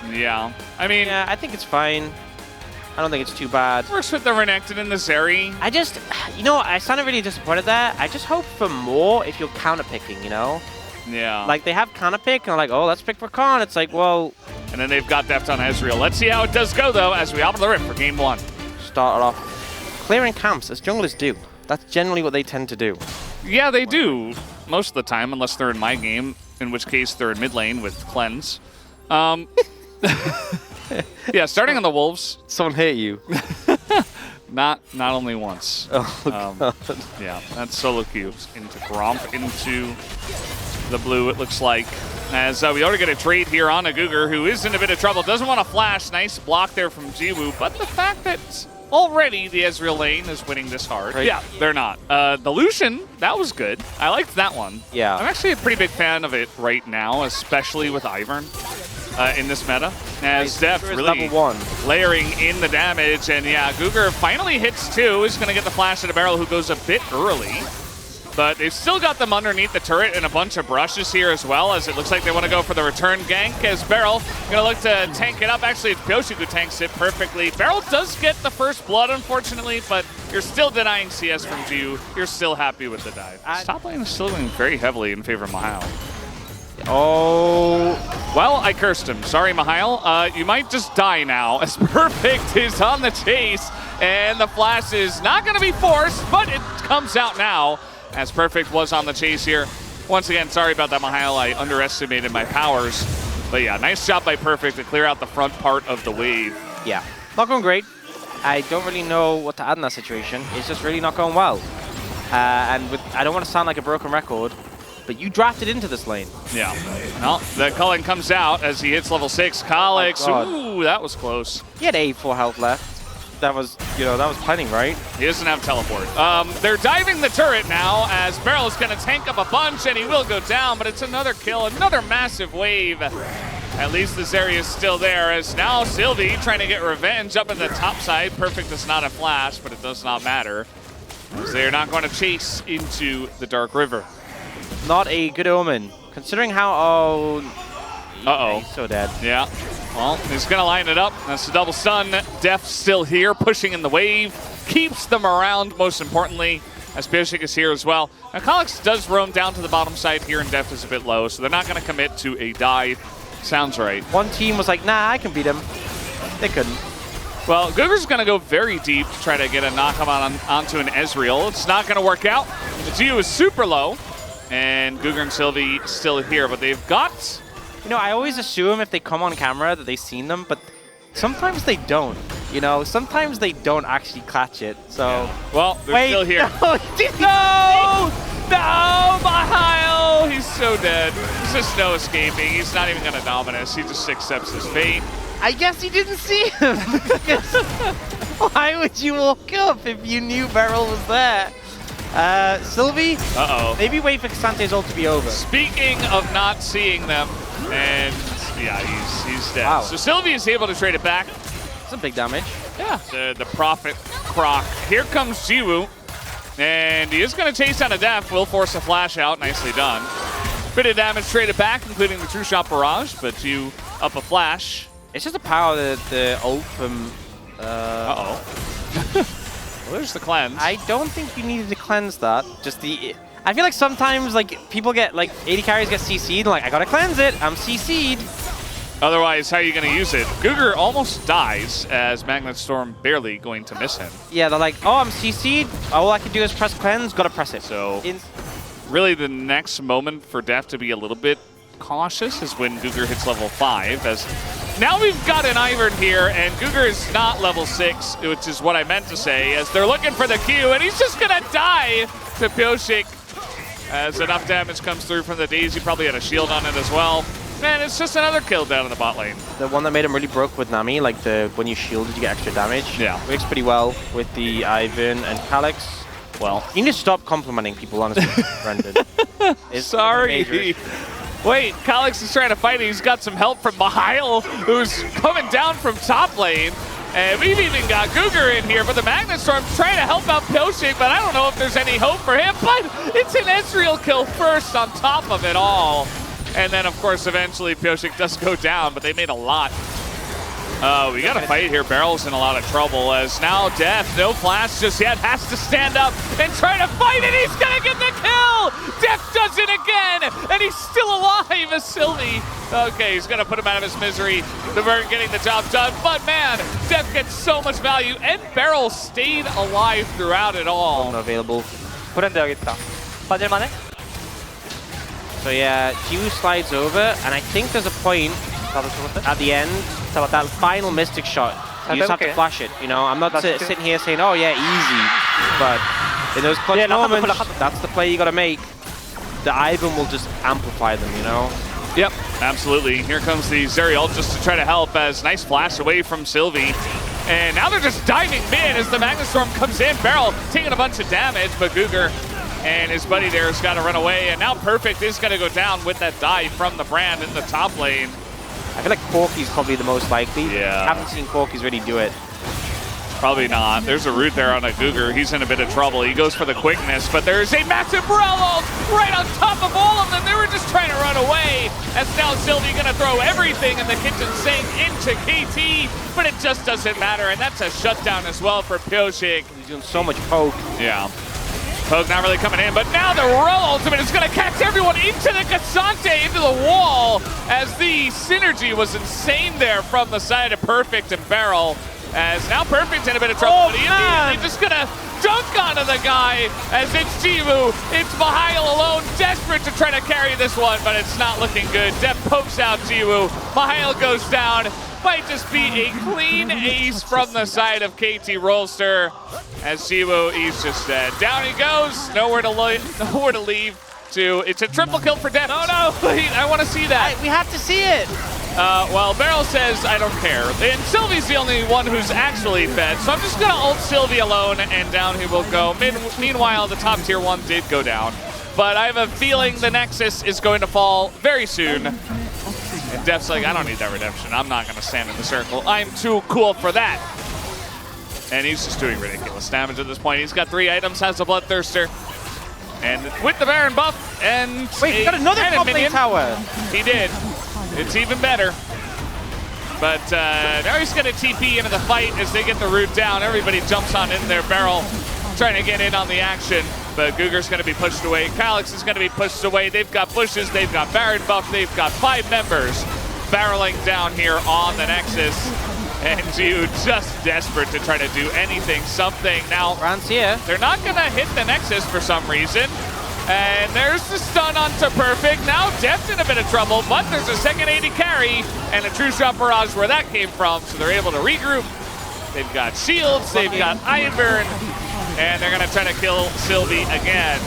Yeah. I mean... Yeah, I think it's fine. I don't think it's too bad. Works with the Renekton and the Zeri. I just, you know, I sounded really disappointed there. I just hope for more if you're counter-picking, you know? Yeah. Like, they have counter-pick, and I'm like, oh, let's pick for Khan. It's like, well... And then they've got Deft on Ezreal. Let's see how it does go, though, as we open the rip for game 1. Started off clearing camps, as junglers do. That's generally what they tend to do. Yeah, they do. Most of the time, unless they're in my game, in which case they're in mid lane with Cleanse. Yeah, starting on the Wolves. Someone hit you. Not only once. Oh, God. Yeah, that's solo Q into Gromp, into the blue, it looks like. As we already get a trade here on a Cougar, who is in a bit of trouble. Doesn't want to flash. Nice block there from Jiwoo. But the fact that already the Ezreal lane is winning this hard. Right. Yeah, they're not. The Lucian, that was good. I liked that one. Yeah. I'm actually a pretty big fan of it right now, especially with Ivern in this meta. As Deft really level 1. layering in the damage. And yeah, Cougar finally hits 2. Is going to get the flash at a barrel who goes a bit early. But they've still got them underneath the turret and a bunch of brushes here as well, as it looks like they want to go for the return gank, as Beryl going to look to tank it up. Actually, it's Pyosik who tanks it perfectly. Beryl does get the first blood, unfortunately, but you're still denying CS from Jiwoo. You're still happy with the dive. Top lane is still going very heavily in favor of Mihail. Oh. Well, I cursed him. Sorry, Mihail. You might just die now, as Perfect is on the chase, and the flash is not going to be forced, but it comes out now. As Perfect was on the chase here. Once again, sorry about that, Mihail. I underestimated my powers. But yeah, nice job by Perfect to clear out the front part of the wave. Yeah, not going great. I don't really know what to add in that situation. It's just really not going well. I don't want to sound like a broken record, but you drafted into this lane. Yeah. Well, the culling comes out as he hits level 6. Kalix, Oh, ooh, that was close. He had 84 health left. That was, you know, that was planning, right? He doesn't have teleport. They're diving the turret now as Beryl is going to tank up a bunch, and he will go down, but it's another kill, another massive wave. At least this area is still there, as now Sylvie trying to get revenge up in the top side. Perfect is not a flash, but it does not matter, as they're not going to chase into the Dark River. Not a good omen, considering how, Uh-oh. He's so dead. Yeah. Well, he's going to line it up. That's a double stun. Deft still here, pushing in the wave. Keeps them around, most importantly, as Pyosik is here as well. Now, Kalix does roam down to the bottom side here, and Deft is a bit low, so they're not going to commit to a dive. Sounds right. One team was like, nah, I can beat him. They couldn't. Well, Cougar's going to go very deep to try to get a knock-up onto an Ezreal. It's not going to work out. The Geo is super low, and Cougar and Sylvie still here, but they've got... You know, I always assume if they come on camera that they've seen them, but sometimes they don't. You know, sometimes they don't actually catch it. So, yeah. Well, they're still here. No, no, Mihail! He's so dead. There's just no escaping. He's not even going to Dominus. He just accepts his fate. I guess he didn't see him. Why would you walk up if you knew Beryl was there? Sylvie? Uh-oh. Maybe wait for Xante's ult to be over. Speaking of not seeing them, and yeah, he's dead. Wow. So Sylvie is able to trade it back. Some big damage. Yeah. The Prophet Croc. Here comes Jiwoo, and he is going to chase down a Def. Will force a flash out. Nicely done. Bit of damage traded back, including the True Shot Barrage, but you up a flash. It's just the power of the ult from... Uh-oh. Well, there's the cleanse. I don't think you needed to cleanse that. Just the... I feel like sometimes, like, people get, like, 80 carries get CC'd, and like, I gotta cleanse it, I'm CC'd. Otherwise, how are you gonna use it? Cougar almost dies as Magnet Storm barely going to miss him. Yeah, they're like, oh, I'm CC'd, all I can do is press cleanse, gotta press it. So, really the next moment for Deft to be a little bit cautious is when Cougar hits level 5, as now we've got an Ivern here, and Cougar is not level 6, which is what I meant to say, as they're looking for the Q, and he's just gonna die to Pyosik. As enough damage comes through from the Daisy, probably had a shield on it as well. Man, it's just another kill down in the bot lane. The one that made him really broke with Nami, like when you shielded, you get extra damage. Yeah. Works pretty well with the Ivern and Kalix. Well, you need to stop complimenting people, honestly, Brendan. Sorry. Wait, Kalix is trying to fight. He's got some help from Mihail, who's coming down from top lane. And we've even got Cougar in here, but the Magnet Storm's trying to help out Pyosik, but I don't know if there's any hope for him. But it's an Ezreal kill first on top of it all. And then, of course, eventually Pyosik does go down, but they made a lot We got to fight here. Barrel's in a lot of trouble as now Def, no flash just yet, has to stand up and try to fight it. He's going to get the kill. Def does it again, and he's still alive as Sylvie. Okay, he's going to put him out of his misery. The Vern getting the job done, but man, Def gets so much value, and Barrel stayed alive throughout it all. Unavailable. 브랜드 여기 있다. 빠질만해? So yeah, Jiwoo slides over, and I think there's a point 나도 죽었대? at the end, that final Mystic shot. You just have to flash it, you know? I'm not sitting here saying, oh yeah, easy. But in those clutch moments, that's the play you gotta make. The Ivan will just amplify them, you know? Yep, absolutely. Here comes the Zeri ult just to try to help as nice flash away from Sylvie. And now they're just diving mid as the Magnustorm comes in. Barrel taking a bunch of damage, but Guger and his buddy there has got to run away. And now Perfect is going to go down with that dive from the Brand in the top lane. I feel like Corky's probably the most likely. Yeah. I haven't seen Corky's really do it. Probably not. There's a root there on a Guger. He's in a bit of trouble. He goes for the quickness, but there's a massive Brel ult right on top of all of them. They were just trying to run away. As now Sylvie gonna throw everything in the kitchen sink into KT, but it just doesn't matter, and that's a shutdown as well for Pyoshik. He's doing so much poke. Yeah. Poke not really coming in, but now the Rel ultimate is gonna catch everyone into the Cassante, into the wall, as the synergy was insane there from the side of Perfect and Barrel. As now Perfect's in a bit of trouble, but he immediately just gonna dunk onto the guy as it's Jiwoo. It's Mihail alone, desperate to try to carry this one, but it's not looking good. Def pokes out Jiwoo. Mihail goes down. Might just be a clean ace from the side of KT Rolster. As Jiwoo, he's just dead. Down he goes, nowhere to leave. It's a triple kill for Def. Oh no, wait, I want to see that. We have to see it. Well, Barrel says, I don't care. And Sylvie's the only one who's actually fed, so I'm just going to ult Sylvie alone, and down he will go. Meanwhile, the top tier 1 did go down. But I have a feeling the Nexus is going to fall very soon. And Def's like, I don't need that redemption. I'm not going to stand in the circle. I'm too cool for that. And he's just doing ridiculous damage at this point. He's got 3 items, has a Bloodthirster. And with the Baron buff and wait, he got another top lane tower. He did. It's even better. But now he's going to TP into the fight as they get the root down. Everybody jumps on in their Barrel, trying to get in on the action. But Guger's going to be pushed away. Calyx is going to be pushed away. They've got bushes. They've got Baron buff. They've got 5 members barreling down here on the Nexus. And Jiwoo just desperate to try to do anything, something. Now, Brand's here. They're not going to hit the Nexus for some reason. And there's the stun onto Perfect. Now Def's in a bit of trouble, but there's a second AD carry and a true shot barrage where that came from, so they're able to regroup. They've got shields, they've got Ironburn, and they're gonna try to kill Sylvie again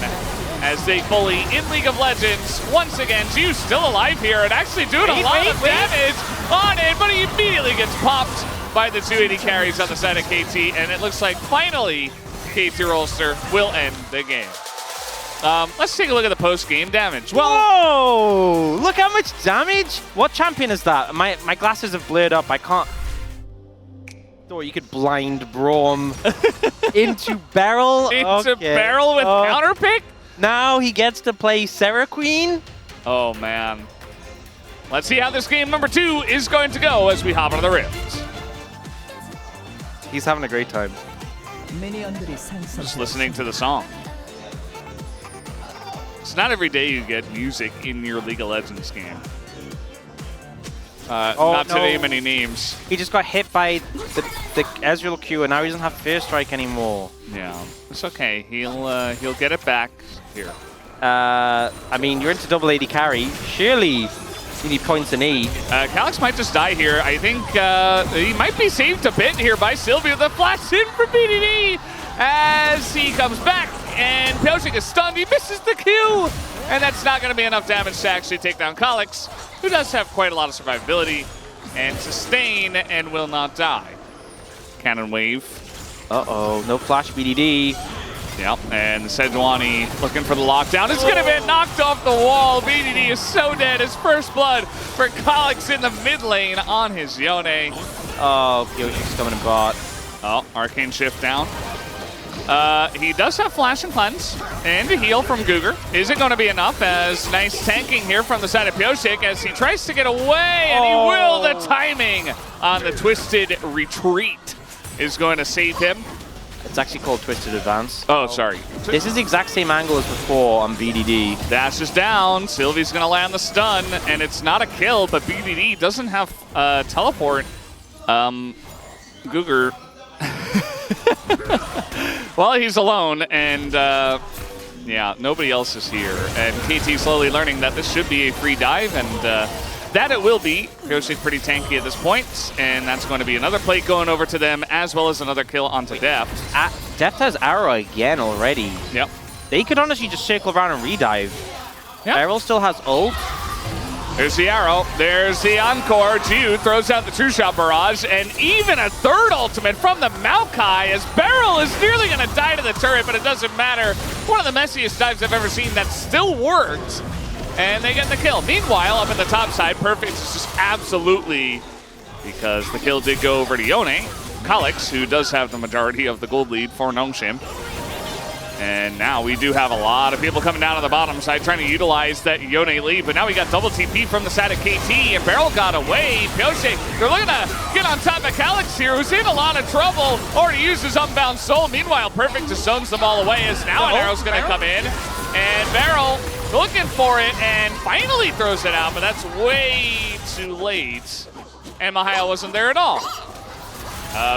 as they bully in League of Legends. Once again, Jiwoo's still alive here and actually doing a lot of damage on it, but he immediately gets popped by the 280 carries on the side of KT, and it looks like finally KT Rolster will end the game. Let's take a look at the post-game damage. Well, whoa! Look how much damage! What champion is that? My glasses have blurred up. I can't. Thought you could blind Braum into Barrel. Into Barrel with counter pick. Now he gets to play Sarah Queen. Oh man! Let's see how this game number 2 is going to go as we hop on the Rift. He's having a great time. Just listening to the song. It's not every day you get music in your League of Legends game. Not to name any names. He just got hit by the Ezreal Q, and now he doesn't have First Strike anymore. Yeah, it's okay. He'll get it back here. I mean, you're into double AD carry. Surely you need points in E. Calyx might just die here. I think he might be saved a bit here by Sylvie with a flash in for BDD as he comes back. And Pyoshik is stunned, he misses the Q! And that's not going to be enough damage to actually take down Calyx, who does have quite a lot of survivability and sustain and will not die. Cannon Wave. Uh-oh, no flash BDD. Yep, and Sejuani looking for the lockdown. It's going to be knocked off the wall. BDD is so dead. His first blood for Calyx in the mid lane on his Yone. Oh, Pyoshik's coming in bot. Oh, Arcane Shift down. He does have Flash and Cleanse and a heal from Guger. Is it going to be enough? As nice tanking here from the side of Pyosik as he tries to get away, and he will. The timing on the Twisted Retreat is going to save him. It's actually called Twisted Advance. Oh, sorry. This is the exact same angle as before on BDD. Dashes down. Sylvie's going to land the stun, and it's not a kill, but BDD doesn't have teleport. Guger. Well, he's alone, and yeah, nobody else is here. And KT slowly learning that this should be a free dive, and that it will be. Pyosik pretty tanky at this point, and that's going to be another plate going over to them, as well as another kill onto Deft. Deft has arrow again already. Yep. They could honestly just circle around and redive. Yep. Beryl still has ult. There's the arrow. There's the encore. Jude throws out the True Shot Barrage, and even a third ultimate from the Maokai as Beryl is nearly going to die to the turret, but it doesn't matter. One of the messiest dives I've ever seen that still worked, and they get the kill. Meanwhile, up at the top side, Perfect is just absolutely, because the kill did go over to Yone, Kalix, who does have the majority of the gold lead for Nongshim. And now we do have a lot of people coming down on the bottom side trying to utilize that Yone lead, but now we got double TP from the side of KT, and Beryl got away. Pyosik, they're looking to get on top of Kalix here, who's in a lot of trouble. Already used his Unbound Soul. Meanwhile, Perfect just zones them all away as now an arrow's going to come in. And Beryl looking for it and finally throws it out, but that's way too late. And Mihail wasn't there at all.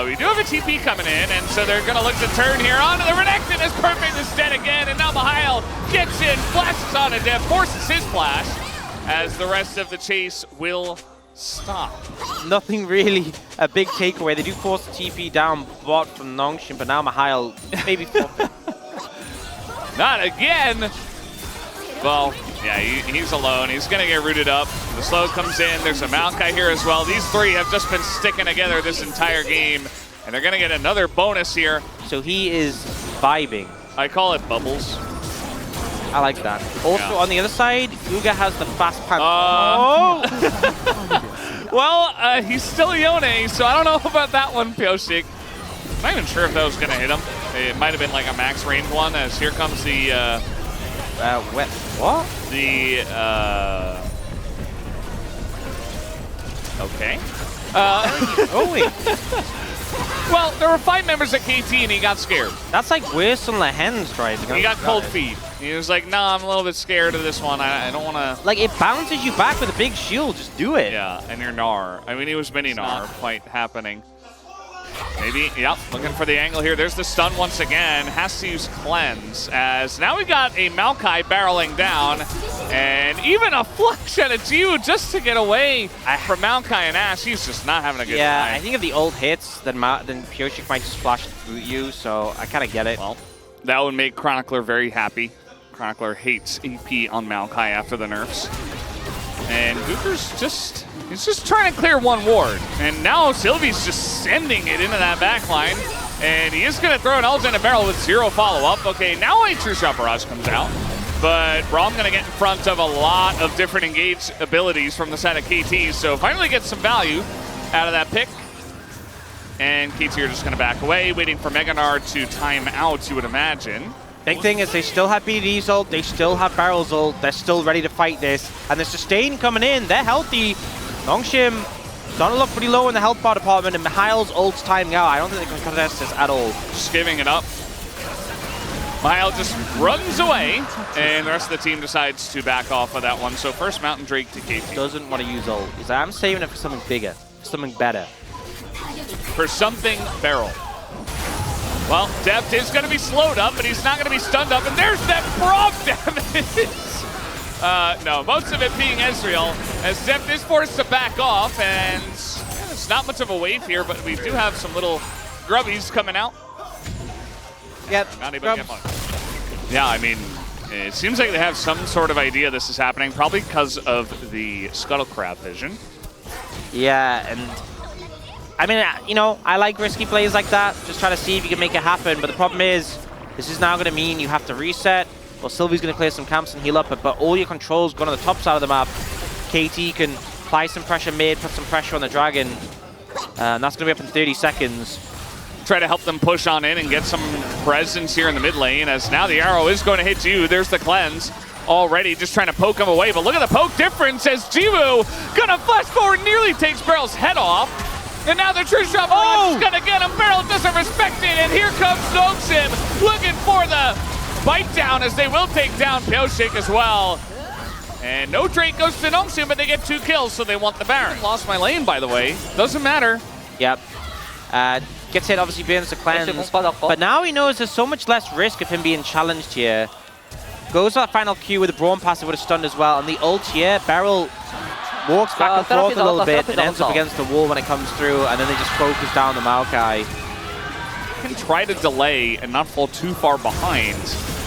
We do have a TP coming in, and so they're going to look to turn here onto the Renekton as Perfect is dead again, and now Mihail gets in, flashes on a Def, forces his flash, as the rest of the chase will stop. Nothing really a big takeaway. They do force the TP down bot from Nongshim, but now Mihail maybe forfeit. Not again! Well, yeah, he's alone. He's going to get rooted up. The slow comes in. There's a Maokai here as well. These three have just been sticking together this entire game, and they're going to get another bonus here. So he is vibing. I call it bubbles. I like that. Also, on the other side, Guga has the fast pants. Well, he's still Yone, so I don't know about that one, Pyosik. I'm not even sure if that was going to hit him. It might have been like a max range one, as here comes the... what? The, okay. Well, there were 5 members at KT and he got scared. That's like worse than Lehen's driving. He got cold feet. He was like, no, I'm a little bit scared of this one. I don't want to... Like, it bounces you back with a big shield. Just do it. Yeah, and you're Gnar. I mean, he was mini Gnar quite happening. Maybe, yep, looking for the angle here. There's the stun once again. Has to use Cleanse, as now we got a Maokai barreling down, and even a flash at a Jiu just to get away from Maokai and Ash. He's just not having a good time. I think if the ult hits, then Pyosik might just flash through you, so I kind of get it. Well, that would make Chronicler very happy. Chronicler hates AP on Maokai after the nerfs. And Guger's he's just trying to clear one ward. And now Sylvie's just sending it into that back line. And he is going to throw an ult in a barrel with 0 follow-up. Okay, now a True Shot Barrage comes out. But Braum going to get in front of a lot of different engage abilities from the side of KT. So finally gets some value out of that pick. And KT are just going to back away, waiting for Mega Gnar to time out, you would imagine. Big thing is they still have BDD's ult, they still have Barrel's ult, they're still ready to fight this. And the sustain coming in, they're healthy. Nongshim starting to look pretty low in the health bar department, and Mihail's ult's timing out. I don't think they can contest this at all. Just giving it up. Mihail just runs away, and the rest of the team decides to back off of that one. So first Mountain Drake to KT. Doesn't want to use ult. He's like, I'm saving it for something bigger, something better. For something Beryl. Well, Deft is going to be slowed up, but he's not going to be stunned up, and there's that Braum damage! No, most of it being Ezreal, as Deft is forced to back off, and it's not much of a wave here, but we do have some little grubbies coming out. Yep, not even get much. Yeah, I mean, it seems like they have some sort of idea this is happening, probably because of the Scuttle Crab vision. Yeah, and I mean, you know, I like risky plays like that. Just try to see if you can make it happen. But the problem is, this is now going to mean you have to reset. Well, Sylvie's going to clear some camps and heal up, but all your controls go on the top side of the map. KT can apply some pressure mid, put some pressure on the dragon. And that's going to be up in 30 seconds. try to help them push on in and get some presence here in the mid lane, as now the arrow is going to hit you. There's the cleanse already, just trying to poke him away, but look at the poke difference as Jiwoo gonna flash forward, nearly takes Barrel's head off, and now the true shot is gonna get him. Barrel doesn't respect it, and here comes Noxim looking for the bite down, as they will take down Pyosik as well. And no Drake goes to Noxim, but they get 2 kills, so they want the Baron. Lost my lane, by the way. Doesn't matter. Yep. Gets hit, obviously burns the cleanse, but now he knows there's so much less risk of him being challenged here. Goes for that final Q with the Brawn pass, it would have stunned as well. And the ult here, Beryl walks back and forth a little bit and ends up against the wall when it comes through, and then they just focus down the Maokai. Can try to delay and not fall too far behind.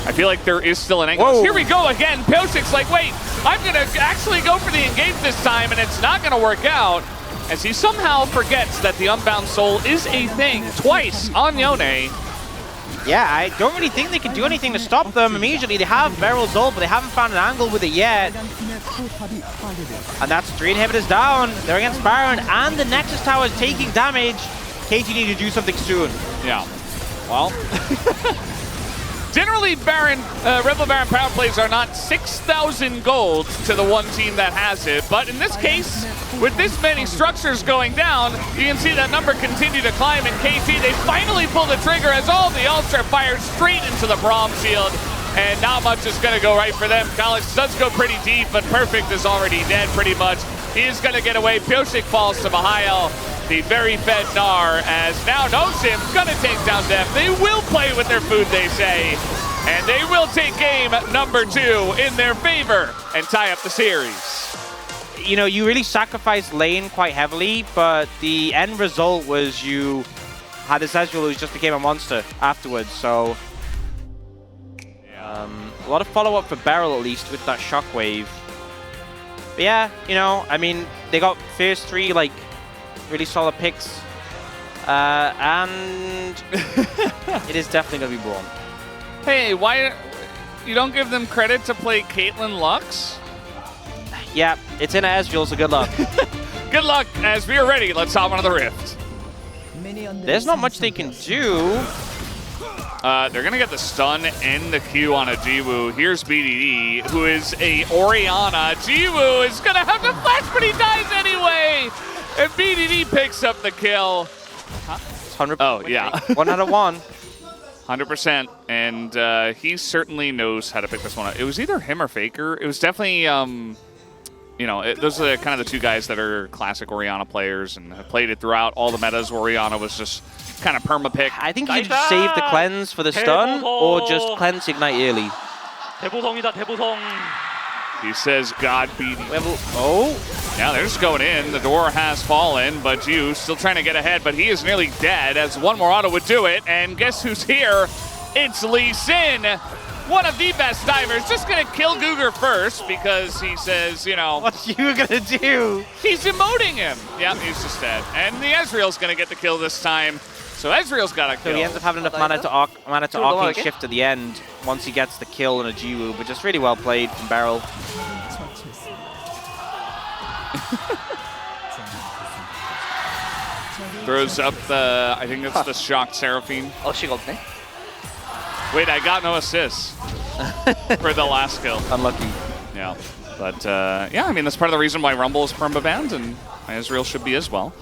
I feel like there is still an angle. Here we go again. Pyosik's like, wait, I'm going to actually go for the engage this time, and it's not going to work out, as he somehow forgets that the Unbound Soul is a thing twice on Yone. Yeah, I don't really think they can do anything to stop them immediately. They have Beryl's ult, but they haven't found an angle with it yet. And that's 3 inhibitors down. They're against Baron, and the Nexus Tower is taking damage. KT need to do something soon. Yeah. Well, generally Rebel Baron power plays are not 6,000 gold to the one team that has it, but in this case, with this many structures going down, you can see that number continue to climb. In KT, they finally pull the trigger as all the ults fires straight into the Braum shield, and not much is going to go right for them. College does go pretty deep, but Perfect is already dead pretty much. He is going to get away. Pyosik falls to Mihail, the very fed Gnar, as now Noxim's going to take down Def. They will play with their food, they say, and they will take game number 2 in their favor and tie up the series. You know, you really sacrificed lane quite heavily, but the end result was you had this Ezreal who just became a monster afterwards, so a lot of follow-up for Beryl, at least, with that shockwave. But yeah, you know, I mean, they got first 3, like, really solid picks, and it is definitely going to be Braum. Hey, why you don't give them credit to play Caitlyn Lux? Yeah, it's in Ezreal, so good luck. Good luck, as we are ready. Let's hop onto the Rift. There's not much they can do. They're going to get the stun and the Q on a Jiwoo. Here's BDD, who is a Orianna. Jiwoo is going to have to flash, but he dies anyway! And BDD picks up the kill. Huh? 100%. Oh, yeah. 1 out of 1. 100%. And he certainly knows how to pick this one up. It was either him or Faker. It was definitely, you know, those are kind of the 2 guys that are classic Orianna players and have played it throughout all the metas where Orianna was just kind of perma-pick. I think you just save the cleanse for the stun, or just cleanse Ignite early. He says, God be... Oh! Yeah, they're just going in. The door has fallen, but Yu still trying to get ahead, but he is nearly dead, as one more auto would do it. And guess who's here? It's Lee Sin, one of the best divers. Just going to kill Guger first, because he says, you know... What's you going to do? He's emoting him. Yep, he's just dead. And the Ezreal's going to get the kill this time. So Ezreal's got a kill. So he ends up having enough mana to Arcane Shift at the end once he gets the kill on a Jiwoo, but just really well played from Beryl. Throws up the, I think that's the shocked Seraphine. Wait, I got no assists for the last kill. Unlucky. Yeah, but yeah, I mean, that's part of the reason why Rumble is perma banned, and Ezreal should be as well.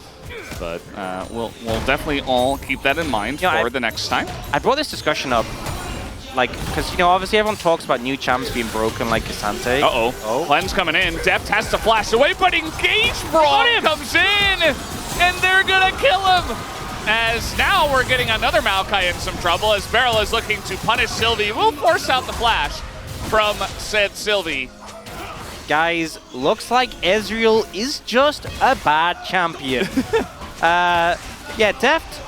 But we'll definitely all keep that in mind for the next time. I brought this discussion up, like, because, you know, obviously everyone talks about new champs being broken, like Cassante. Uh-oh. Cleanse coming in. Deft has to flash away, but Engage Braum comes in, and they're going to kill him. As now we're getting another Maokai in some trouble, as Beryl is looking to punish Sylvie. We'll force out the flash from said Sylvie. Guys, looks like Ezreal is just a bad champion. Yeah, Deft.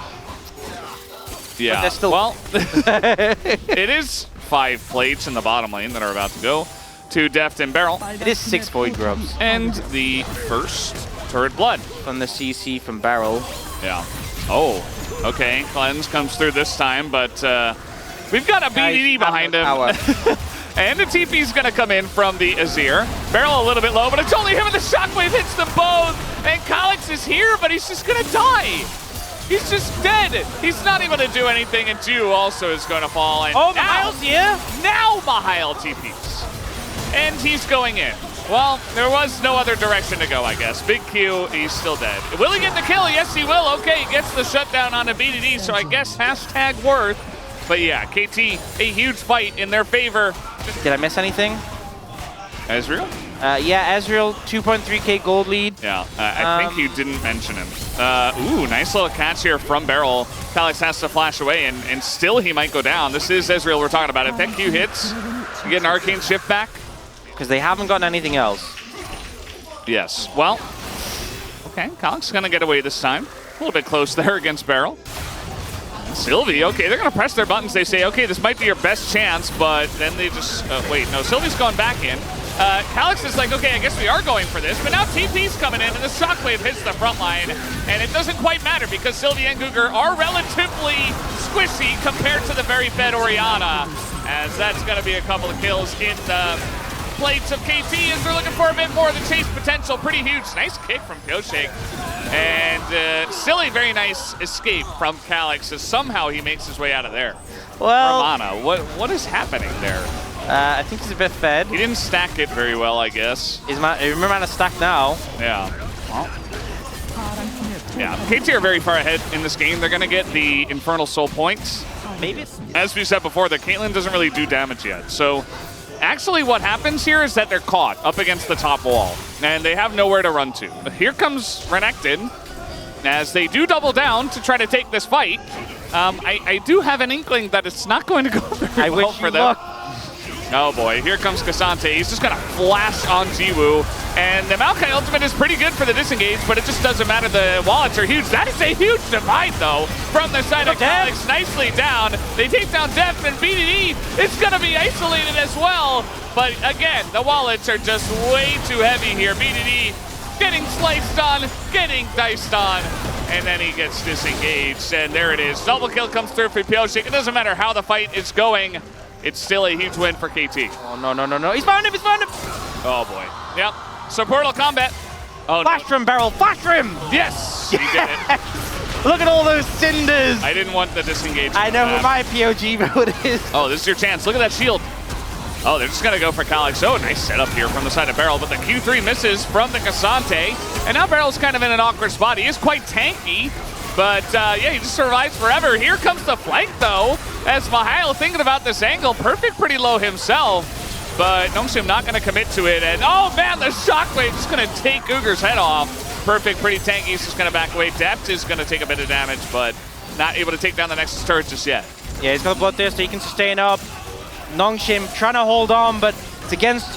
Yeah, still... well, it is 5 plates in the bottom lane that are about to go to Deft and Beryl. It is 6 Void Grubs. And the first Turret Blood. From the CC from Beryl. Yeah. Oh, okay. Cleanse comes through this time, but we've got a BDD behind him. And the TP's going to come in from the Azir. Beryl a little bit low, but it's only him, and the shockwave hits them both. And Calyx is here, but he's just going to die. He's just dead. He's not able to do anything, and Ju also is going to fall. And oh, Mihail's here? Now Mihail TPs. And he's going in. Well, there was no other direction to go, I guess. Big Q, he's still dead. Will he get the kill? Yes, he will. Okay, he gets the shutdown on a BDD, so I guess hashtag worth. But yeah, KT, a huge fight in their favor. Did I miss anything? Ezreal? Yeah, Ezreal, 2.3k gold lead. Yeah, I think you didn't mention him. Ooh, nice little catch here from Beryl. Calyx has to flash away, and still he might go down. This is Ezreal we're talking about. If that Q hits, you get an Arcane Shift back. Because they haven't gotten anything else. Yes, well, okay, Calyx is going to get away this time. A little bit close there against Beryl. Sylvie, okay, they're going to press their buttons. They say, okay, this might be your best chance, but then they just, wait, no, Sylvie's going back in. Calyx is like, okay, I guess we are going for this, but now TP's coming in, and the Shockwave hits the front line, and it doesn't quite matter because Sylvie and Guger are relatively squishy compared to the very fed Orianna, as that's going to be a couple of kills in the plates of KT as they're looking for a bit more of the chase potential. Pretty huge. Nice kick from Kyoshik. And silly, very nice escape from Calyx as somehow he makes his way out of there. Well, Romana, what is happening there? I think he's a bit fed. He didn't stack it very well, I guess. Remember how to stack now. Yeah. Well. Yeah, KT are very far ahead in this game. They're going to get the Infernal Soul points. Maybe. As we said before, that Caitlyn doesn't really do damage yet. So actually what happens here is that they're caught up against the top wall, and they have nowhere to run to. Here comes Renekton, as they do double down to try to take this fight. I do have an inkling that it's not going to go very well for them. Oh boy, here comes Cassante. He's just going to flash on Jiwoo. And the Maokai ultimate is pretty good for the disengage, but it just doesn't matter. The wallets are huge. That is a huge divide, though, from the side of Calyx. Nicely down. They take down Def, and BDD is going to be isolated as well. But again, the wallets are just way too heavy here. BDD getting sliced on, getting diced on, and then he gets disengaged. And there it is. Double kill comes through for Kyoshik. It doesn't matter how the fight is going. It's still a huge win for KT. Oh, no, no, no, no. He's found him, he's found him! Oh, boy. Yep. So Portal Combat. Oh, flash from Beryl, flash him! Yes! He did it. Look at all those cinders! I didn't want the disengage. I know who my POG mode is. Oh, this is your chance. Look at that shield. Oh, they're just going to go for Calyx. Oh, nice setup here from the side of Beryl, but the Q3 misses from the Cassante. And now Beryl's kind of in an awkward spot. He is quite tanky. But, yeah, he just survives forever. Here comes the flank, though, as Mihail thinking about this angle. Perfect pretty low himself, but Nongshim not going to commit to it. And, oh, man, the Shockwave just going to take Guger's head off. Perfect, pretty tanky. He's just going to back away. Deft is going to take a bit of damage, but not able to take down the Nexus turret just yet. Yeah, he's got a Bloodthirst, so he can sustain up. Nongshim trying to hold on, but it's against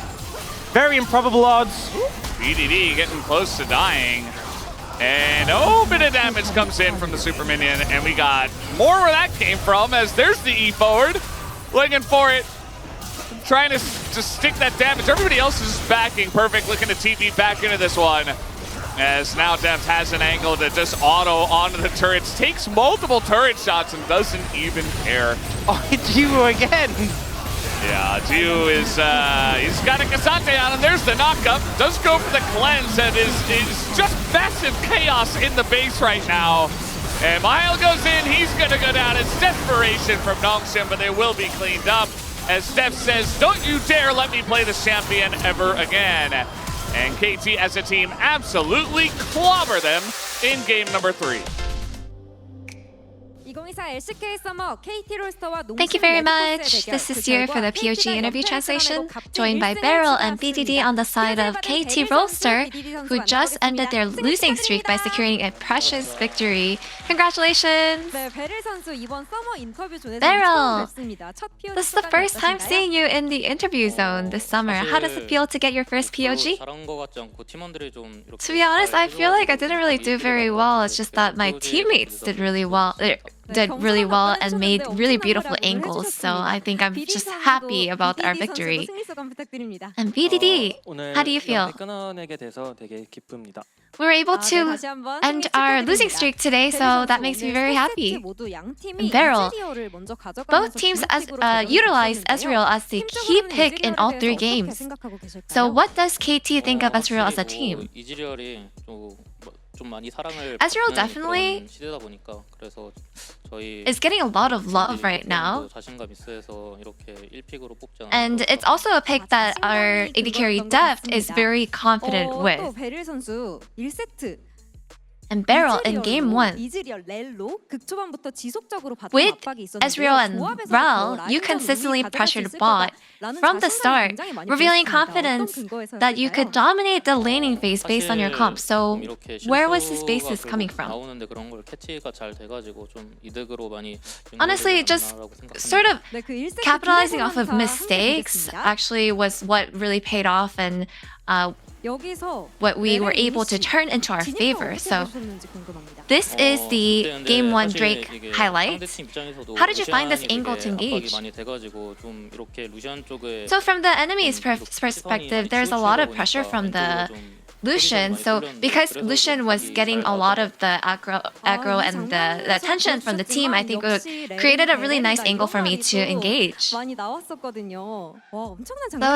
very improbable odds. BDD getting close to dying. And oh, bit of damage comes in from the Super Minion, and we got more where that came from, as there's the E forward, looking for it, trying to just stick that damage. Everybody else is backing, perfect, looking to TP back into this one, as now Deft has an angle to just auto onto the turrets, takes multiple turret shots and doesn't even care. Oh, it's you again. Yeah, Ju is, he's got a Cassante on him. There's the knockup. Does go for the cleanse, and is just massive chaos in the base right now. And Mihail goes in. He's going to go down. It's desperation from Nongshim, but they will be cleaned up. As Steph says, don't you dare let me play the champion ever again. And KT as a team absolutely clobber them in game number 3. Thank you very much. This is Sierra for the POG interview translation, joined by Beryl and BDD on the side of KT Roaster, who just ended their losing streak by securing a precious victory. Congratulations! Beryl, this is the first time seeing you in the interview zone this summer. How does it feel to get your first POG? To be honest, I feel like I didn't really do very well. It's just that my teammates did really well and made really beautiful angles, so I think I'm just happy about our victory. And BDD, how do you feel? We were able to end our losing streak today, so that makes me very happy. And Beryl, both teams utilized Ezreal as the key pick in all 3 games. So what does KT think of Ezreal as a team? Ezreal definitely is getting a lot of love right now. And it's also a pick that our AD carry Deft is very confident with. And Beryl in game 1. With Ezreal and Rel, you consistently pressured bot from the start, revealing confidence that you could dominate the laning phase based on your comp. So where was this basis coming from? Honestly, just sort of capitalizing off of mistakes actually was what really paid off and what we were able to turn into our favor. So this is the game 1 Drake highlights. How did you find this angle to engage? So from the enemy's perspective, there's a lot of pressure from the Lucian. So because Lucian was getting a lot of the aggro and the attention from the team, I think it created a really nice angle for me to engage. So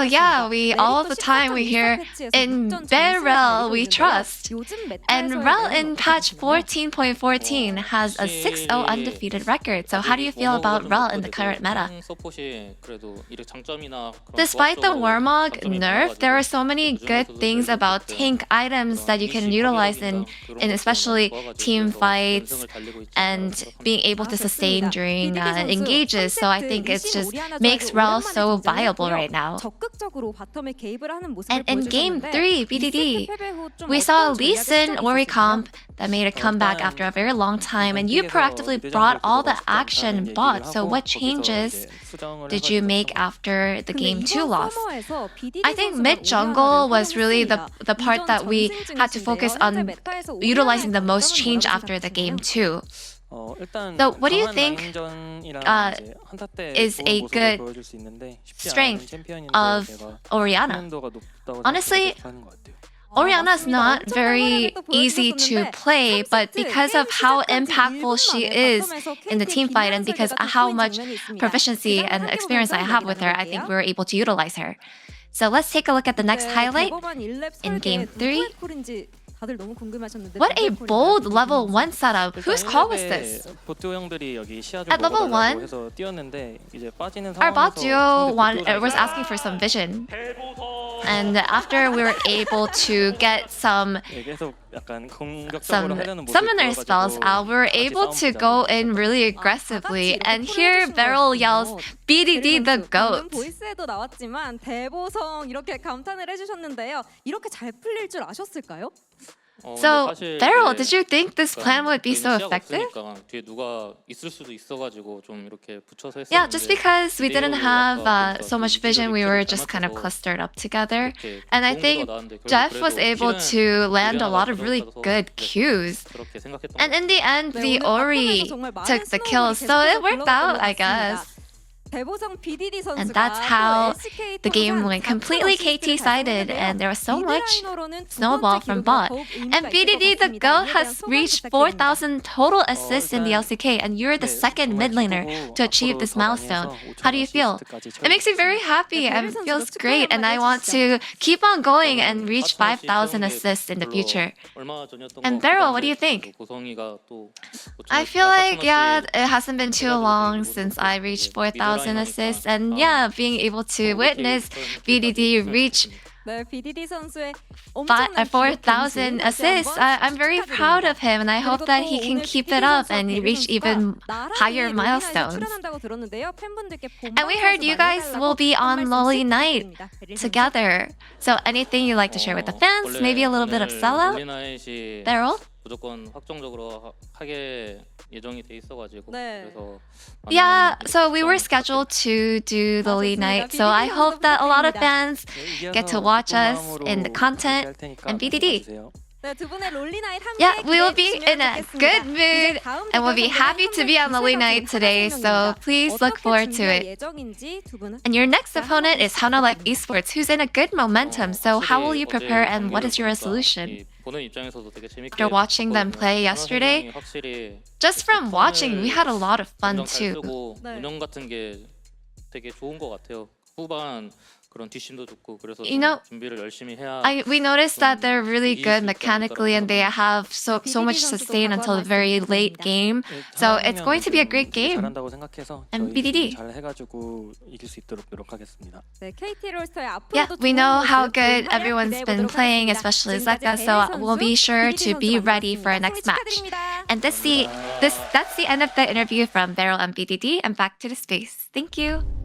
yeah, all the time we hear in Beryl we trust. And Rel in patch 14.14 has a 6-0 undefeated record. So how do you feel about Rel in the current meta? Despite the Warmog nerf, there are so many good things about tank items that you can utilize in especially team fights and being able to sustain during engages. So I think it just makes Rel so viable right now. And in game 3 BDD, we saw Lee Sin Ori comp that made a comeback after a very long time, and you proactively brought all the action bot. So what changes did you make after the game 2 loss? I think mid jungle was really the part that we had to focus on utilizing the most change after the game 2. So what do you think is a good strength of Orianna? Honestly, Orianna is not very easy to play, but because of how impactful she is in the team fight and because how much proficiency and experience I have with her, I think we were able to utilize her. So let's take a look at the next highlight in game 3. What a bold level 1 setup. Whose call was this? At level 1, our bot duo was asking for some vision. And after we were able to get some summoner spells out, we were able to go in really aggressively. And here Beryl yells, BDD the GOAT. 보이스에도 나왔지만 대보성 이렇게 감탄을 해주셨는데요. 이렇게 잘 풀릴 줄 아셨을까요? So, Beryl, did you think this plan would be so effective? Yeah, just because we didn't have so much vision, we were just kind of clustered up together. And I think Jeff was able to land a lot of really good Qs. And in the end, the Ori took the kill, so it worked out, I guess. And that's how the game went completely KT-sided, and there was so much snowball from bot. And BDD the GOAT has reached 4,000 total assists in the LCK, and you're the second mid laner to achieve this milestone. How do you feel? It makes me very happy and feels great, and I want to keep on going and reach 5,000 assists in the future. And Beryl, what do you think? I feel like, yeah, it hasn't been too long since I reached 4,000 assists, and yeah, being able to witness BDD reach 4,000 assists, I'm very proud of him, and I hope that he can keep it up and reach even higher milestones. And we heard you guys will be on Loli Night together. So anything you'd like to share with the fans? Maybe a little bit of sellout? Beryl? Yeah, so we were scheduled to do the lead night, so I hope that a lot of fans get to watch us in the content and BDD. Yeah, we will be in a good mood and we'll be happy to be on the lead night today, so please look forward to it. And your next opponent is Hana Life Esports, who's in a good momentum, so how will you prepare and what is your resolution? After watching them play yesterday, just from watching, we had a lot of fun too. You know, we noticed that they're really good mechanically and they have so much sustain until the very late game. So it's going to be a great game. And BDD. Yeah, we know how good everyone's been playing, especially Zeka, so we'll be sure to be ready for our next match. And that's the end of the interview from Beryl and BDD, and back to the space. Thank you.